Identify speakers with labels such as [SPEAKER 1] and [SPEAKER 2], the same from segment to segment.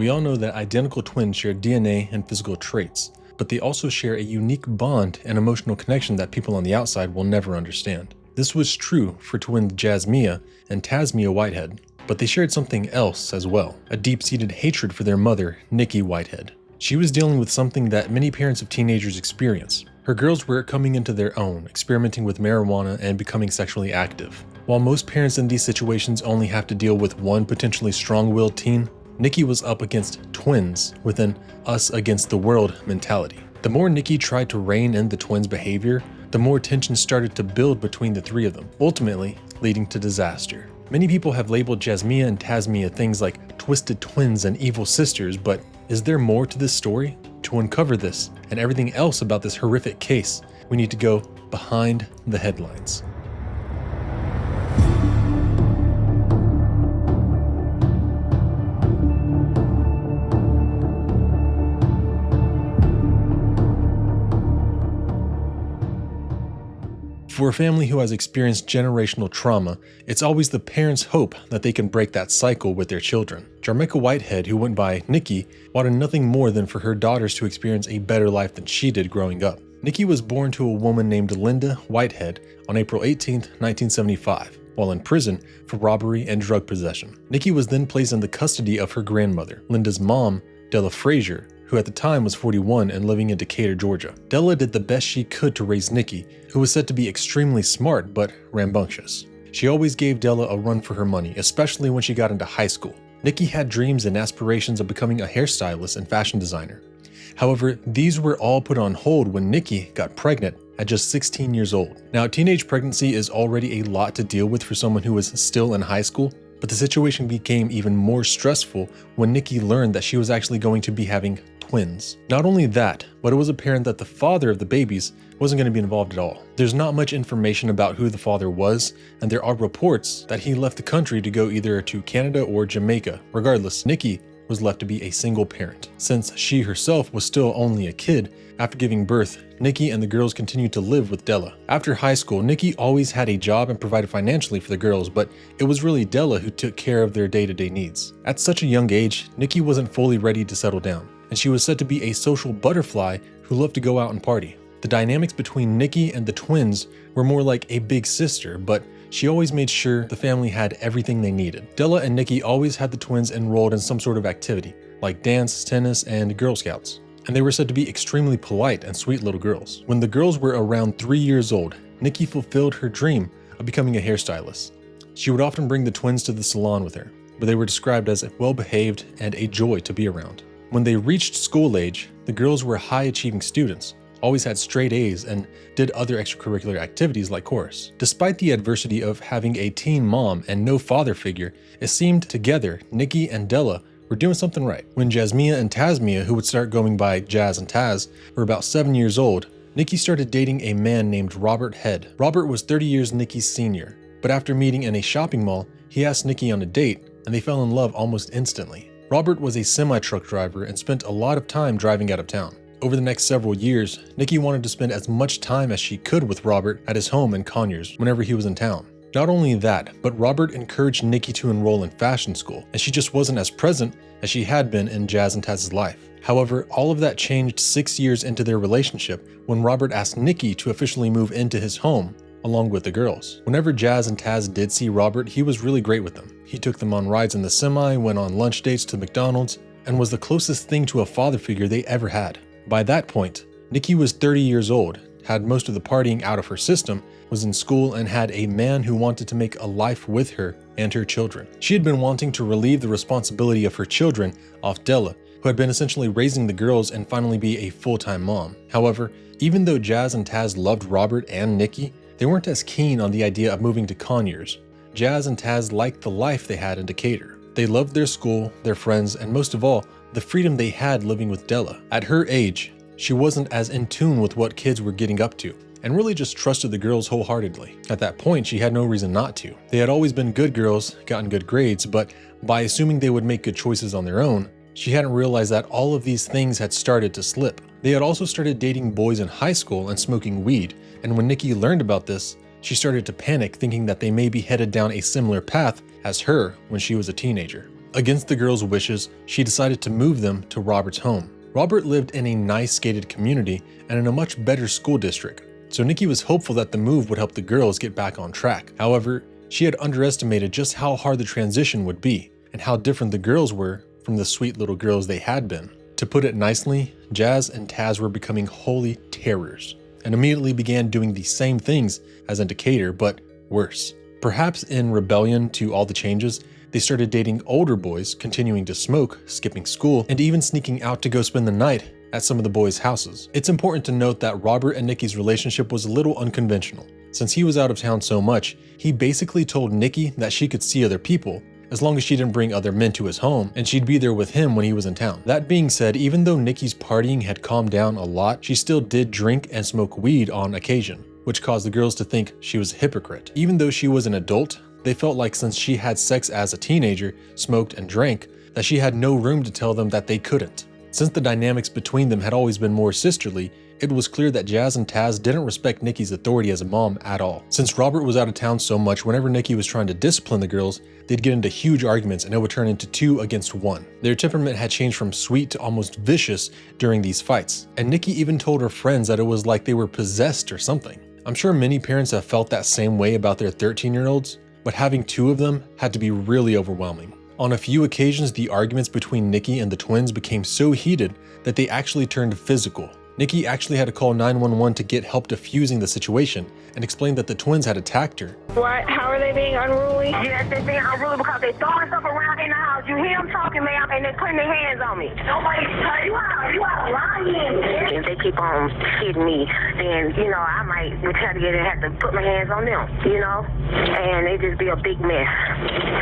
[SPEAKER 1] We all know that identical twins share DNA and physical traits, but they also share a unique bond and emotional connection that people on the outside will never understand. This was true for twins Jasmiyah and Tasmiyah Whitehead, but they shared something else as well, a deep-seated hatred for their mother, Nikki Whitehead. She was dealing with something that many parents of teenagers experience. Her girls were coming into their own, experimenting with marijuana and becoming sexually active. While most parents in these situations only have to deal with one potentially strong-willed teen, Nikki was up against twins with an us against the world mentality. The more Nikki tried to rein in the twins' behavior, the more tension started to build between the three of them, ultimately leading to disaster. Many people have labeled Jasmiyah and Tasmiyah things like twisted twins and evil sisters, but is there more to this story? To uncover this and everything else about this horrific case, we need to go behind the headlines. For a family who has experienced generational trauma, it's always the parents' hope that they can break that cycle with their children. Jarmecca Whitehead, who went by Nikki, wanted nothing more than for her daughters to experience a better life than she did growing up. Nikki was born to a woman named Linda Whitehead on April 18, 1975, while in prison for robbery and drug possession. Nikki was then placed in the custody of her grandmother, Linda's mom, Della Frazier, who at the time was 41 and living in Decatur, Georgia. Della did the best she could to raise Nikki, who was said to be extremely smart but rambunctious. She always gave Della a run for her money, especially when she got into high school. Nikki had dreams and aspirations of becoming a hairstylist and fashion designer. However, these were all put on hold when Nikki got pregnant at just 16 years old. Now, teenage pregnancy is already a lot to deal with for someone who was still in high school, but the situation became even more stressful when Nikki learned that she was actually going to be having twins. Not only that, but it was apparent that the father of the babies wasn't going to be involved at all. There's not much information about who the father was, and there are reports that he left the country to go either to Canada or Jamaica. Regardless, Nikki was left to be a single parent. Since she herself was still only a kid, after giving birth, Nikki and the girls continued to live with Della. After high school, Nikki always had a job and provided financially for the girls, but it was really Della who took care of their day-to-day needs. At such a young age, Nikki wasn't fully ready to settle down, and she was said to be a social butterfly who loved to go out and party. The dynamics between Nikki and the twins were more like a big sister, but she always made sure the family had everything they needed. Della and Nikki always had the twins enrolled in some sort of activity, like dance, tennis, and Girl Scouts. And they were said to be extremely polite and sweet little girls. When the girls were around 3 years old, Nikki fulfilled her dream of becoming a hairstylist. She would often bring the twins to the salon with her, but they were described as well-behaved and a joy to be around. When they reached school age, the girls were high-achieving students, always had straight A's, and did other extracurricular activities like chorus. Despite the adversity of having a teen mom and no father figure, it seemed together Nikki and Della were doing something right. When Jasmiyah and Tasmiyah, who would start going by Jazz and Taz, were about 7 years old, Nikki started dating a man named Robert Head. Robert was 30 years Nikki's senior, but after meeting in a shopping mall, he asked Nikki on a date, and they fell in love almost instantly. Robert was a semi-truck driver and spent a lot of time driving out of town. Over the next several years, Nikki wanted to spend as much time as she could with Robert at his home in Conyers whenever he was in town. Not only that, but Robert encouraged Nikki to enroll in fashion school, and she just wasn't as present as she had been in Jazz and Taz's life. However, all of that changed 6 years into their relationship when Robert asked Nikki to officially move into his home along with the girls. Whenever Jazz and Taz did see Robert, he was really great with them. He took them on rides in the semi, went on lunch dates to McDonald's, and was the closest thing to a father figure they ever had. By that point, Nikki was 30 years old, had most of the partying out of her system, was in school, and had a man who wanted to make a life with her and her children. She had been wanting to relieve the responsibility of her children off Della, who had been essentially raising the girls and finally be a full-time mom. However, even though Jazz and Taz loved Robert and Nikki, they weren't as keen on the idea of moving to Conyers. Jazz and Taz liked the life they had in Decatur. They loved their school, their friends, and most of all, the freedom they had living with Della. At her age, she wasn't as in tune with what kids were getting up to, and really just trusted the girls wholeheartedly. At that point, she had no reason not to. They had always been good girls, gotten good grades, but by assuming they would make good choices on their own, she hadn't realized that all of these things had started to slip. They had also started dating boys in high school and smoking weed, and when Nikki learned about this, she started to panic, thinking that they may be headed down a similar path as her when she was a teenager. Against the girls' wishes, she decided to move them to Robert's home. Robert lived in a nice gated community and in a much better school district, so Nikki was hopeful that the move would help the girls get back on track. However, she had underestimated just how hard the transition would be and how different the girls were from the sweet little girls they had been. To put it nicely, Jazz and Taz were becoming holy terrors and immediately began doing the same things as in Decatur, but worse. Perhaps in rebellion to all the changes, they started dating older boys, continuing to smoke, skipping school, and even sneaking out to go spend the night at some of the boys' houses. It's important to note that Robert and Nikki's relationship was a little unconventional. Since he was out of town so much, he basically told Nikki that she could see other people, as long as she didn't bring other men to his home, and she'd be there with him when he was in town. That being said, even though Nikki's partying had calmed down a lot, she still did drink and smoke weed on occasion, which caused the girls to think she was a hypocrite. Even though she was an adult, they felt like since she had sex as a teenager, smoked and drank, that she had no room to tell them that they couldn't. Since the dynamics between them had always been more sisterly, it was clear that Jazz and Taz didn't respect Nikki's authority as a mom at all. Since Robert was out of town so much, whenever Nikki was trying to discipline the girls, they'd get into huge arguments and it would turn into 2 against 1. Their temperament had changed from sweet to almost vicious during these fights, and Nikki even told her friends that it was like they were possessed or something. I'm sure many parents have felt that same way about their 13-year-olds, but having 2 of them had to be really overwhelming. On a few occasions, the arguments between Nikki and the twins became so heated that they actually turned physical. Nikki actually had to call 911 to get help defusing the situation and explained that the twins had attacked her.
[SPEAKER 2] What? How are they being unruly?
[SPEAKER 3] Yes, they're being unruly because they're throwing stuff around in the house. You hear them talking, ma'am, and they're putting their hands on me. Nobody's telling you out. You out lying. If they keep on hitting me, then, I might retaliate and have to put my hands on them, and it just be a big mess.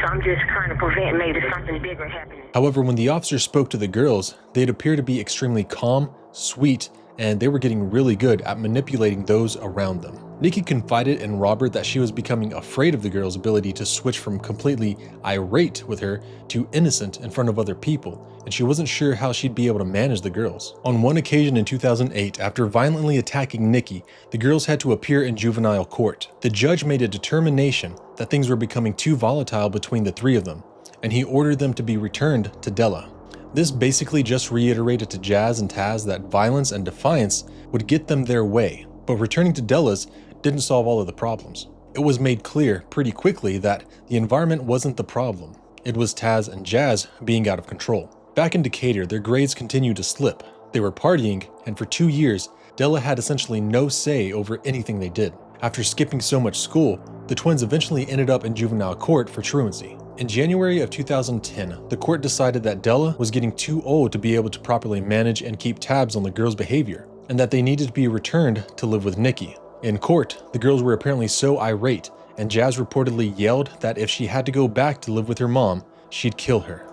[SPEAKER 3] So I'm just trying to prevent maybe something bigger happening.
[SPEAKER 1] However, when the officers spoke to the girls, they'd appear to be extremely calm, sweet, and they were getting really good at manipulating those around them. Nikki confided in Robert that she was becoming afraid of the girl's ability to switch from completely irate with her to innocent in front of other people, and she wasn't sure how she'd be able to manage the girls. On one occasion in 2008, after violently attacking Nikki, the girls had to appear in juvenile court. The judge made a determination that things were becoming too volatile between the 3 of them, and he ordered them to be returned to Della. This basically just reiterated to Jazz and Taz that violence and defiance would get them their way, but returning to Della's didn't solve all of the problems. It was made clear pretty quickly that the environment wasn't the problem. It was Taz and Jazz being out of control. Back in Decatur, their grades continued to slip. They were partying, and for 2 years, Della had essentially no say over anything they did. After skipping so much school, the twins eventually ended up in juvenile court for truancy. In January of 2010, the court decided that Della was getting too old to be able to properly manage and keep tabs on the girls' behavior, and that they needed to be returned to live with Nikki. In court, the girls were apparently so irate, and Jazz reportedly yelled that if she had to go back to live with her mom, she'd kill her.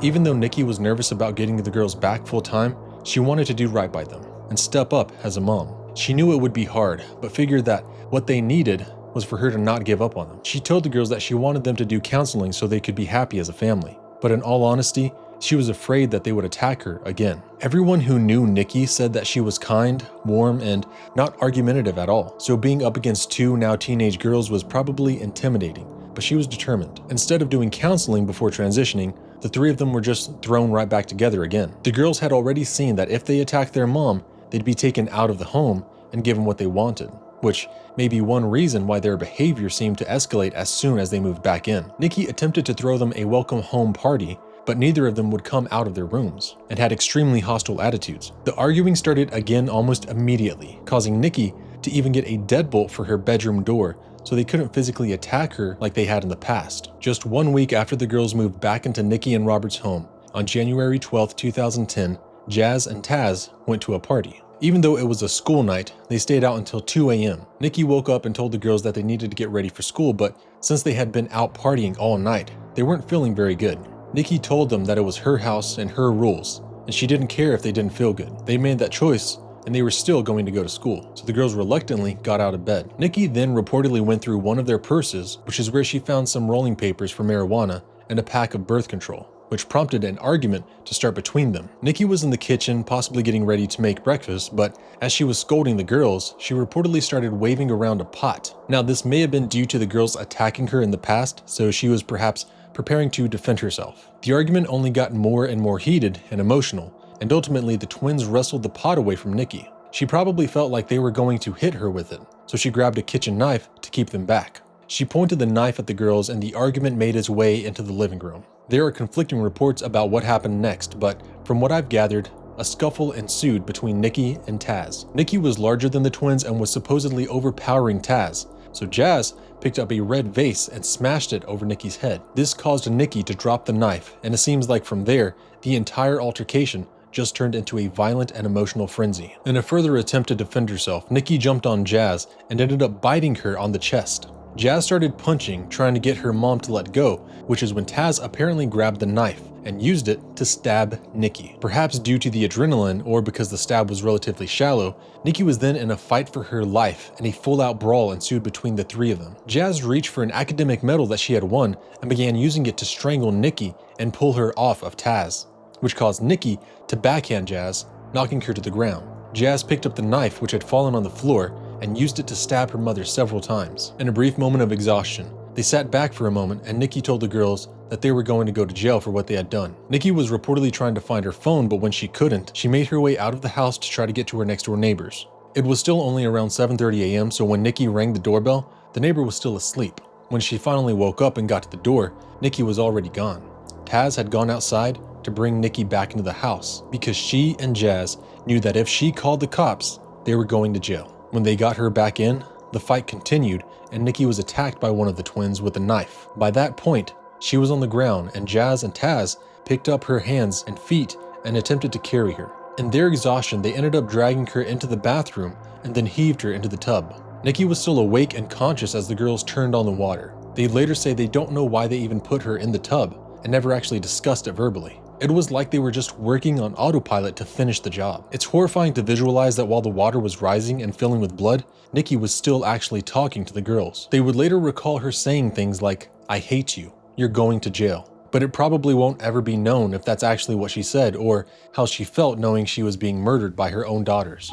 [SPEAKER 1] Even though Nikki was nervous about getting the girls back full time, she wanted to do right by them and step up as a mom. She knew it would be hard, but figured that what they needed was for her to not give up on them. She told the girls that she wanted them to do counseling so they could be happy as a family. But in all honesty, she was afraid that they would attack her again. Everyone who knew Nikki said that she was kind, warm, and not argumentative at all. So being up against 2 now teenage girls was probably intimidating, but she was determined. Instead of doing counseling before transitioning, the 3 of them were just thrown right back together again. The girls had already seen that if they attacked their mom, they'd be taken out of the home and given what they wanted, which may be one reason why their behavior seemed to escalate as soon as they moved back in. Nikki attempted to throw them a welcome home party, but neither of them would come out of their rooms and had extremely hostile attitudes. The arguing started again almost immediately, causing Nikki to even get a deadbolt for her bedroom door so they couldn't physically attack her like they had in the past. Just 1 week after the girls moved back into Nikki and Robert's home, on January 12, 2010, Jazz and Taz went to a party. Even though it was a school night, they stayed out until 2 a.m. Nikki woke up and told the girls that they needed to get ready for school, but since they had been out partying all night, they weren't feeling very good. Nikki told them that it was her house and her rules, and she didn't care if they didn't feel good. They made that choice, and they were still going to go to school, so the girls reluctantly got out of bed. Nikki then reportedly went through one of their purses, which is where she found some rolling papers for marijuana and a pack of birth control. which prompted an argument to start between them. Nikki was in the kitchen, possibly getting ready to make breakfast, but as she was scolding the girls, she reportedly started waving around a pot. Now, this may have been due to the girls attacking her in the past, so she was perhaps preparing to defend herself. The argument only got more and more heated and emotional, and ultimately the twins wrestled the pot away from Nikki. She probably felt like they were going to hit her with it, so she grabbed a kitchen knife to keep them back. She pointed the knife at the girls and the argument made its way into the living room. There are conflicting reports about what happened next, but from what I've gathered, a scuffle ensued between Nikki and Taz. Nikki was larger than the twins and was supposedly overpowering Taz, so Jazz picked up a red vase and smashed it over Nikki's head. This caused Nikki to drop the knife, and it seems like from there, the entire altercation just turned into a violent and emotional frenzy. In a further attempt to defend herself, Nikki jumped on Jazz and ended up biting her on the chest. Jazz started punching, trying to get her mom to let go, which is when Taz apparently grabbed the knife and used it to stab Nikki. Perhaps due to the adrenaline or because the stab was relatively shallow, Nikki was then in a fight for her life and a full-out brawl ensued between the three of them. Jazz reached for an academic medal that she had won and began using it to strangle Nikki and pull her off of Taz, which caused Nikki to backhand Jazz, knocking her to the ground. Jazz picked up the knife which had fallen on the floor and used it to stab her mother several times. In a brief moment of exhaustion, they sat back for a moment and Nikki told the girls that they were going to go to jail for what they had done. Nikki was reportedly trying to find her phone, but when she couldn't, she made her way out of the house to try to get to her next door neighbors. It was still only around 7:30 a.m., so when Nikki rang the doorbell, the neighbor was still asleep. When she finally woke up and got to the door, Nikki was already gone. Taz had gone outside to bring Nikki back into the house because she and Jazz knew that if she called the cops, they were going to jail. When they got her back in, the fight continued and Nikki was attacked by one of the twins with a knife. By that point, she was on the ground and Jazz and Taz picked up her hands and feet and attempted to carry her. In their exhaustion, they ended up dragging her into the bathroom and then heaved her into the tub. Nikki was still awake and conscious as the girls turned on the water. They later say they don't know why they even put her in the tub and never actually discussed it verbally. It was like they were just working on autopilot to finish the job. It's horrifying to visualize that while the water was rising and filling with blood, Nikki was still actually talking to the girls. They would later recall her saying things like, "I hate you, you're going to jail." But it probably won't ever be known if that's actually what she said or how she felt knowing she was being murdered by her own daughters.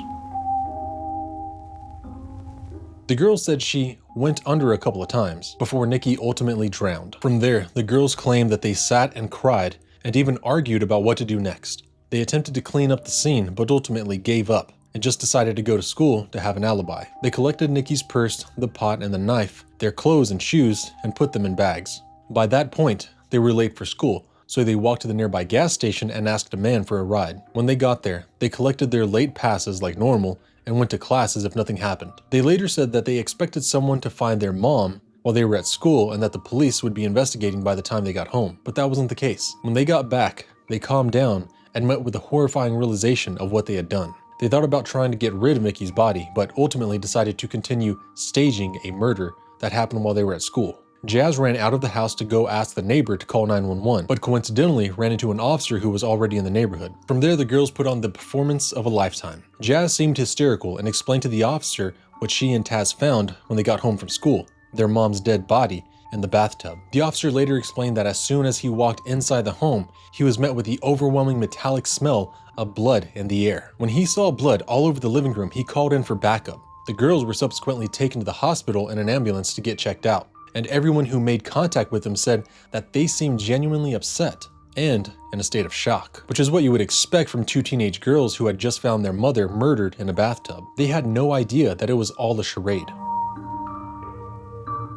[SPEAKER 1] The girls said she went under a couple of times before Nikki ultimately drowned. From there, the girls claimed that they sat and cried and even argued about what to do next. They attempted to clean up the scene, but ultimately gave up and just decided to go to school to have an alibi. They collected Nikki's purse, the pot, and the knife, their clothes and shoes, and put them in bags. By that point, they were late for school, so they walked to the nearby gas station and asked a man for a ride. When they got there, they collected their late passes like normal and went to class as if nothing happened. They later said that they expected someone to find their mom while they were at school and that the police would be investigating by the time they got home, but that wasn't the case. When they got back, they calmed down and met with the horrifying realization of what they had done. They thought about trying to get rid of Nikki's body, but ultimately decided to continue staging a murder that happened while they were at school. Jazz ran out of the house to go ask the neighbor to call 911, but coincidentally ran into an officer who was already in the neighborhood. From there, the girls put on the performance of a lifetime. Jazz seemed hysterical and explained to the officer what she and Taz found when they got home from school: their mom's dead body in the bathtub. The officer later explained that as soon as he walked inside the home, he was met with the overwhelming metallic smell of blood in the air. When he saw blood all over the living room, he called in for backup. The girls were subsequently taken to the hospital in an ambulance to get checked out, and everyone who made contact with them said that they seemed genuinely upset and in a state of shock, which is what you would expect from two teenage girls who had just found their mother murdered in a bathtub. They had no idea that it was all a charade.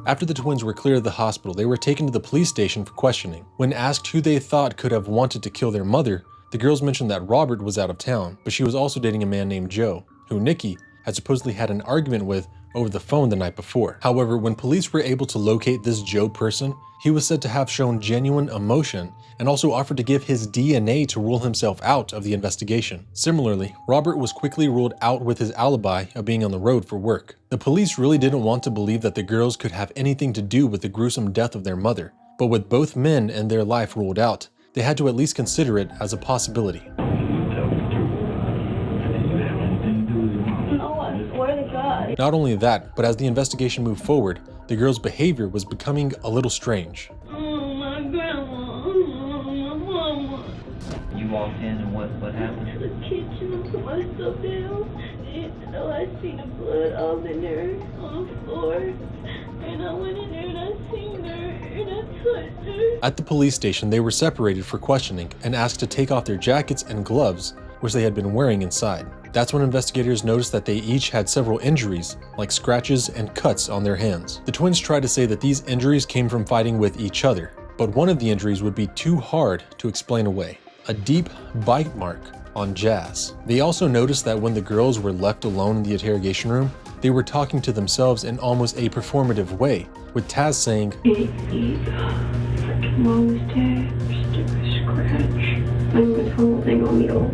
[SPEAKER 1] After the twins were cleared of the hospital, they were taken to the police station for questioning. When asked who they thought could have wanted to kill their mother, the girls mentioned that Robert was out of town, but she was also dating a man named Joe, who Nikki had supposedly had an argument with over the phone the night before. However, when police were able to locate this Joe person, he was said to have shown genuine emotion and also offered to give his DNA to rule himself out of the investigation. Similarly, Robert was quickly ruled out with his alibi of being on the road for work. The police really didn't want to believe that the girls could have anything to do with the gruesome death of their mother, but with both men and their life ruled out, they had to at least consider it as a possibility. Not only that, but as the investigation moved forward, the girl's behavior was becoming a little strange.
[SPEAKER 4] walked in and what happened?
[SPEAKER 5] To the kitchen and put my stuff down. And I seen the blood all in there on the floor. And I went in there and I seen her and I touched her.
[SPEAKER 1] At the police station, they were separated for questioning and asked to take off their jackets and gloves, which they had been wearing inside. That's when investigators noticed that they each had several injuries, like scratches and cuts on their hands. The twins tried to say that these injuries came from fighting with each other, but one of the injuries would be too hard to explain away: a deep bite mark on Jazz. They also noticed that when the girls were left alone in the interrogation room, they were talking to themselves in almost a performative way, with Taz saying,
[SPEAKER 5] Mom's dad, just a scratch. I'm with holding on the old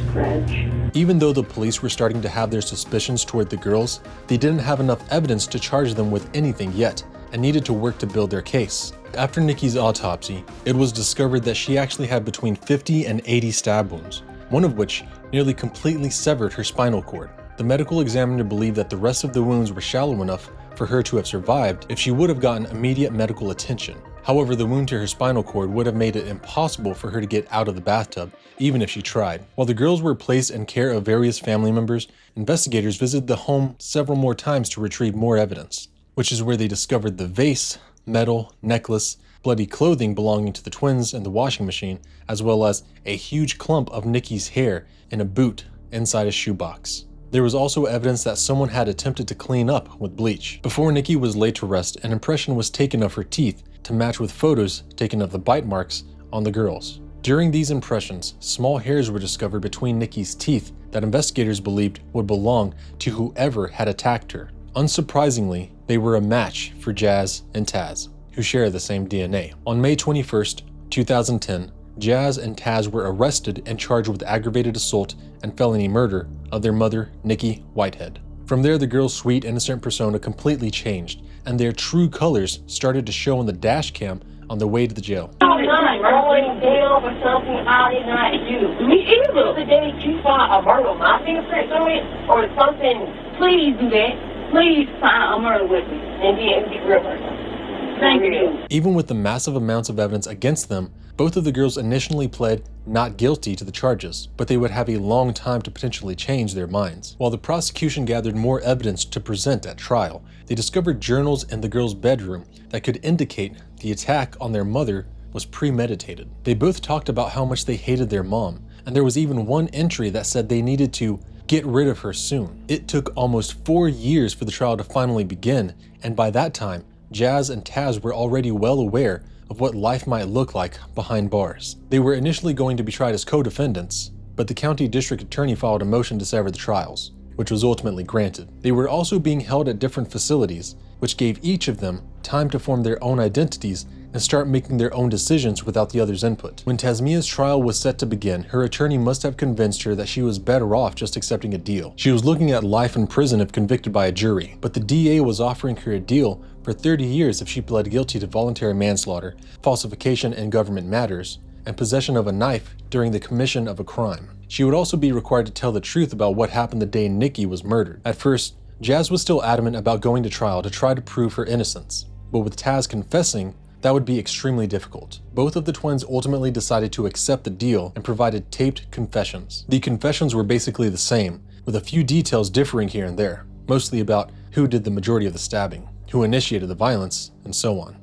[SPEAKER 5] scratch.
[SPEAKER 1] Even though the police were starting to have their suspicions toward the girls, they didn't have enough evidence to charge them with anything yet, and needed to work to build their case. After Nikki's autopsy, it was discovered that she actually had between 50 and 80 stab wounds, one of which nearly completely severed her spinal cord. The medical examiner believed that the rest of the wounds were shallow enough for her to have survived if she would have gotten immediate medical attention. However, the wound to her spinal cord would have made it impossible for her to get out of the bathtub, even if she tried. While the girls were placed in care of various family members, investigators visited the home several more times to retrieve more evidence, which is where they discovered the vase, medal, necklace, bloody clothing belonging to the twins in the washing machine, as well as a huge clump of Nikki's hair in a boot inside a shoebox. There was also evidence that someone had attempted to clean up with bleach. Before Nikki was laid to rest, an impression was taken of her teeth to match with photos taken of the bite marks on the girls. During these impressions, small hairs were discovered between Nikki's teeth that investigators believed would belong to whoever had attacked her. Unsurprisingly, they were a match for Jazz and Taz, who share the same DNA. On May 21st, 2010, Jazz and Taz were arrested and charged with aggravated assault and felony murder of their mother, Nikki Whitehead. From there, the girls' sweet, innocent persona completely changed, and their true colors started to show on the dash cam on the way to the jail.
[SPEAKER 3] I'm not going down for something I did not do. Me either. The day you saw a murder with my fingerprints on it or something, please do that. Please sign a murder with me and then get rid of her. Thank you.
[SPEAKER 1] Even with the massive amounts of evidence against them, both of the girls initially pled not guilty to the charges, but they would have a long time to potentially change their minds. While the prosecution gathered more evidence to present at trial, they discovered journals in the girls' bedroom that could indicate the attack on their mother was premeditated. They both talked about how much they hated their mom, and there was even one entry that said they needed to get rid of her soon. It took almost 4 years for the trial to finally begin, and by that time, Jazz and Taz were already well aware of what life might look like behind bars. They were initially going to be tried as co-defendants, but the county district attorney filed a motion to sever the trials, which was ultimately granted. They were also being held at different facilities, which gave each of them time to form their own identities and start making their own decisions without the other's input. When Tasmiyah's trial was set to begin, her attorney must have convinced her that she was better off just accepting a deal. She was looking at life in prison if convicted by a jury, but the DA was offering her a deal for 30 years if she pled guilty to voluntary manslaughter, falsification in government matters, and possession of a knife during the commission of a crime. She would also be required to tell the truth about what happened the day Nikki was murdered. At first, Jazz was still adamant about going to trial to try to prove her innocence, but with Taz confessing, that would be extremely difficult. Both of the twins ultimately decided to accept the deal and provided taped confessions. The confessions were basically the same, with a few details differing here and there, mostly about who did the majority of the stabbing, who initiated the violence, and so on.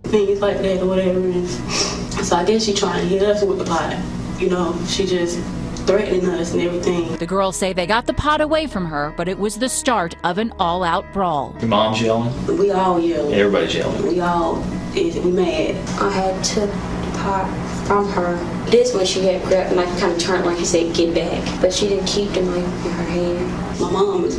[SPEAKER 6] Things like that or whatever. And so I guess she trying to hit us with the pot. You know, she just threatening us and everything.
[SPEAKER 7] The girls say they got the pot away from her, but it was the start of an all-out brawl.
[SPEAKER 4] Your mom's yelling?
[SPEAKER 6] We all yelling.
[SPEAKER 4] Everybody's yelling.
[SPEAKER 6] We mad.
[SPEAKER 8] I had took the pot from her. This one she had grabbed the knife, kind of turned like you said, get back. But she didn't keep the knife in her hand.
[SPEAKER 6] My mom is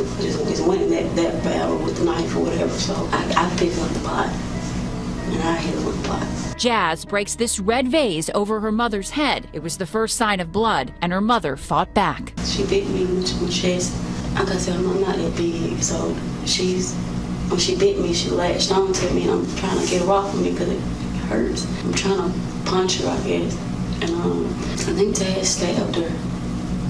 [SPEAKER 6] winning that battle with the knife or whatever, so I picked up the pot and I hit her with the pot.
[SPEAKER 7] Jazz breaks this red vase over her mother's head. It was the first sign of blood, and her mother fought back.
[SPEAKER 6] She bit me in the chest. Like I said, I'm not that big, so when she bit me, she latched on to me, and I'm trying to get her off of me because it hurts. I'm trying to punch her, I guess. And I think Taz stabbed her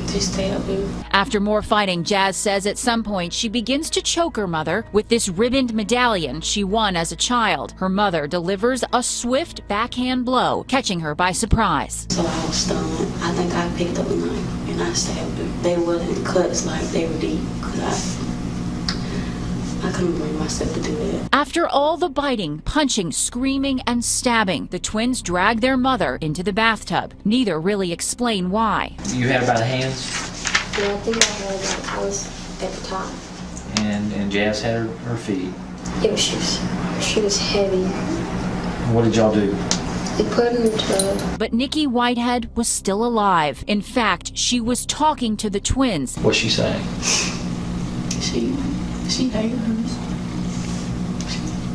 [SPEAKER 6] She stabbed her.
[SPEAKER 7] After more fighting, Jazz says at some point she begins to choke her mother with this ribboned medallion she won as a child. Her mother delivers a swift backhand blow, catching her by surprise.
[SPEAKER 6] So I was stunned. I think I picked up a knife and I stabbed her. They wasn't cuts like they were deep because I couldn't bring myself to do that.
[SPEAKER 7] After all the biting, punching, screaming, and stabbing, the twins drag their mother into the bathtub. Neither really explain why.
[SPEAKER 4] You had her by the hands,
[SPEAKER 8] Yeah, I think I had that. I was at the top.
[SPEAKER 4] and Jazz had her feet.
[SPEAKER 8] Yeah, she was heavy.
[SPEAKER 4] What did y'all do?
[SPEAKER 8] They put her in the tub.
[SPEAKER 7] But Nikki Whitehead was still alive. In fact, she was talking to the twins.
[SPEAKER 4] What's she saying?
[SPEAKER 6] She hated us.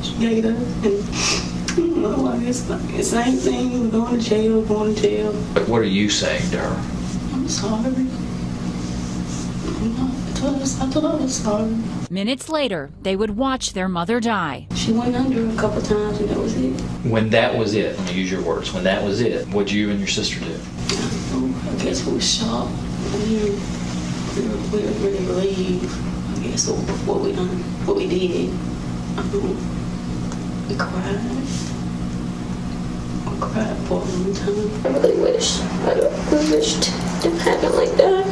[SPEAKER 6] She hated us. And no, I guess the same thing. We're going to jail, going to jail.
[SPEAKER 4] What are you saying to her?
[SPEAKER 6] I'm sorry. I told her I was sorry.
[SPEAKER 7] Minutes later, they would watch their mother die.
[SPEAKER 6] She went under a couple times and that was it.
[SPEAKER 4] When that was it, let me use your words, when that was it, what'd you and your sister do?
[SPEAKER 6] I guess we were shocked. We were really relieved. I guess what we did. We cried. We cried for a long time.
[SPEAKER 8] I really wished it didn't happen like that.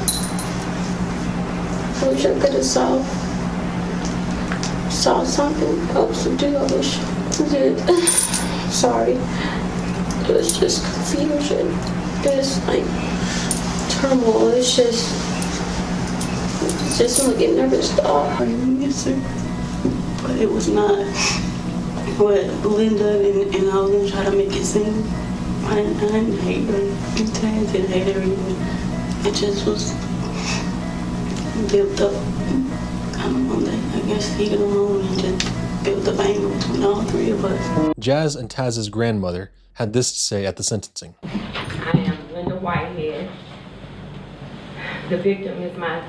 [SPEAKER 8] I wish I could have saw something else to do. I wish I did. Sorry. It was just confusion. It was like turmoil. It's just when I get nervous, dog.
[SPEAKER 6] I miss her. But it was not what Linda and all of them try to make it seem. I didn't hate her. Taz didn't hate her either. It just was built up. I don't know, I guess heated alone and just built up anger between all three of us.
[SPEAKER 1] Jazz and Taz's grandmother had this to say at the sentencing.
[SPEAKER 9] I am Linda Whitehead. The victim is my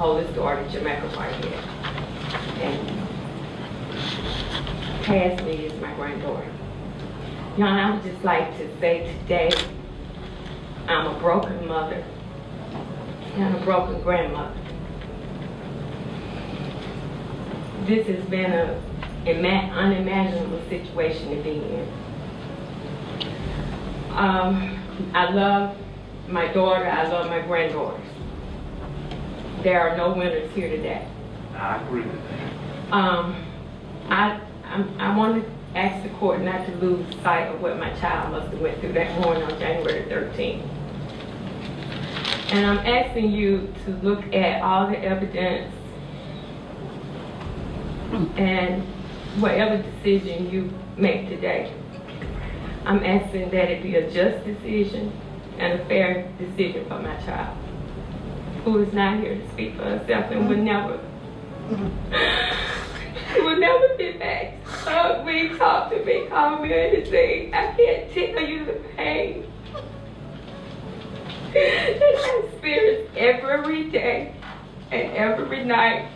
[SPEAKER 9] oldest daughter, Jarmecca Whitehead. And Tasmiyah is my granddaughter. Y'all, I would just like to say today, I'm a broken mother and a broken grandmother. This has been an unimaginable situation to be in. I love my daughter, I love my granddaughters. There are no winners here today.
[SPEAKER 10] I agree with that.
[SPEAKER 9] I want to ask the court not to lose sight of what my child must have went through that morning on January 13th. And I'm asking you to look at all the evidence and whatever decision you make today. I'm asking that it be a just decision and a fair decision for my child, who is not here to speak for herself and would never be back. Hug me, talk to me, call me anything. I can't tell you the pain that I experience every day and every night.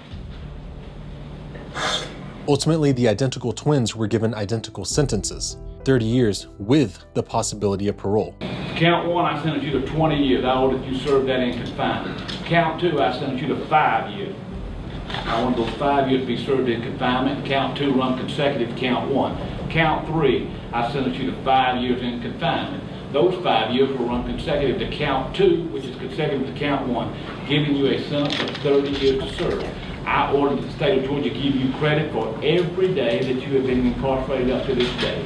[SPEAKER 1] Ultimately, the identical twins were given identical sentences, 30 years with the possibility of parole.
[SPEAKER 10] Count 1, I sentenced you to 20 years. I ordered you serve that in confinement. Count 2, I sentenced you to 5 years. I want those 5 years to be served in confinement. Count 2, run consecutive to count 1. Count 3, I sentenced you to 5 years in confinement. Those 5 years will run consecutive to count 2, which is consecutive to count 1, giving you a sentence of 30 years to serve. I ordered the state of Georgia to give you credit for every day that you have been incarcerated up to this day,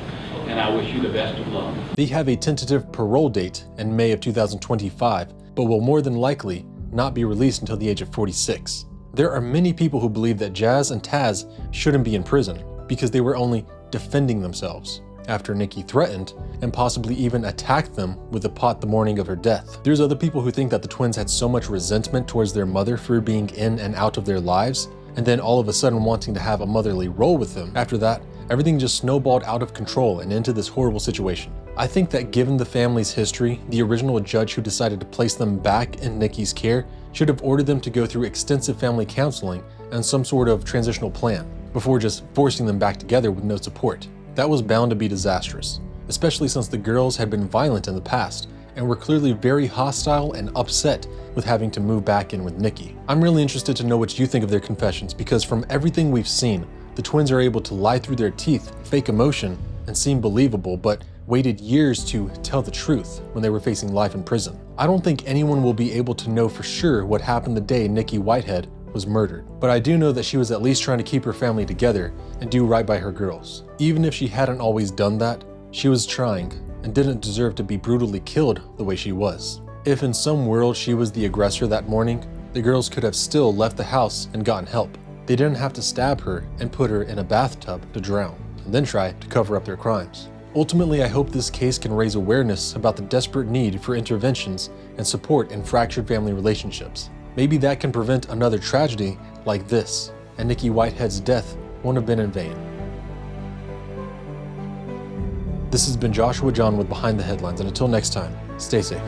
[SPEAKER 10] and I wish you the best of luck.
[SPEAKER 1] They have a tentative parole date in May of 2025, but will more than likely not be released until the age of 46. There are many people who believe that Jazz and Taz shouldn't be in prison because they were only defending themselves after Nikki threatened and possibly even attacked them with a pot the morning of her death. There's other people who think that the twins had so much resentment towards their mother for being in and out of their lives, and then all of a sudden wanting to have a motherly role with them. After that, everything just snowballed out of control and into this horrible situation. I think that given the family's history, the original judge who decided to place them back in Nikki's care should have ordered them to go through extensive family counseling and some sort of transitional plan before just forcing them back together with no support. That was bound to be disastrous, especially since the girls had been violent in the past and were clearly very hostile and upset with having to move back in with Nikki. I'm really interested to know what you think of their confessions, because from everything we've seen, the twins are able to lie through their teeth, fake emotion, and seem believable, but waited years to tell the truth when they were facing life in prison. I don't think anyone will be able to know for sure what happened the day Nikki Whitehead was murdered, but I do know that she was at least trying to keep her family together and do right by her girls. Even if she hadn't always done that, she was trying and didn't deserve to be brutally killed the way she was. If in some world she was the aggressor that morning, the girls could have still left the house and gotten help. They didn't have to stab her and put her in a bathtub to drown, and then try to cover up their crimes. Ultimately, I hope this case can raise awareness about the desperate need for interventions and support in fractured family relationships. Maybe that can prevent another tragedy like this, and Nikki Whitehead's death won't have been in vain. This has been Joshua John with Behind the Headlines, and until next time, stay safe.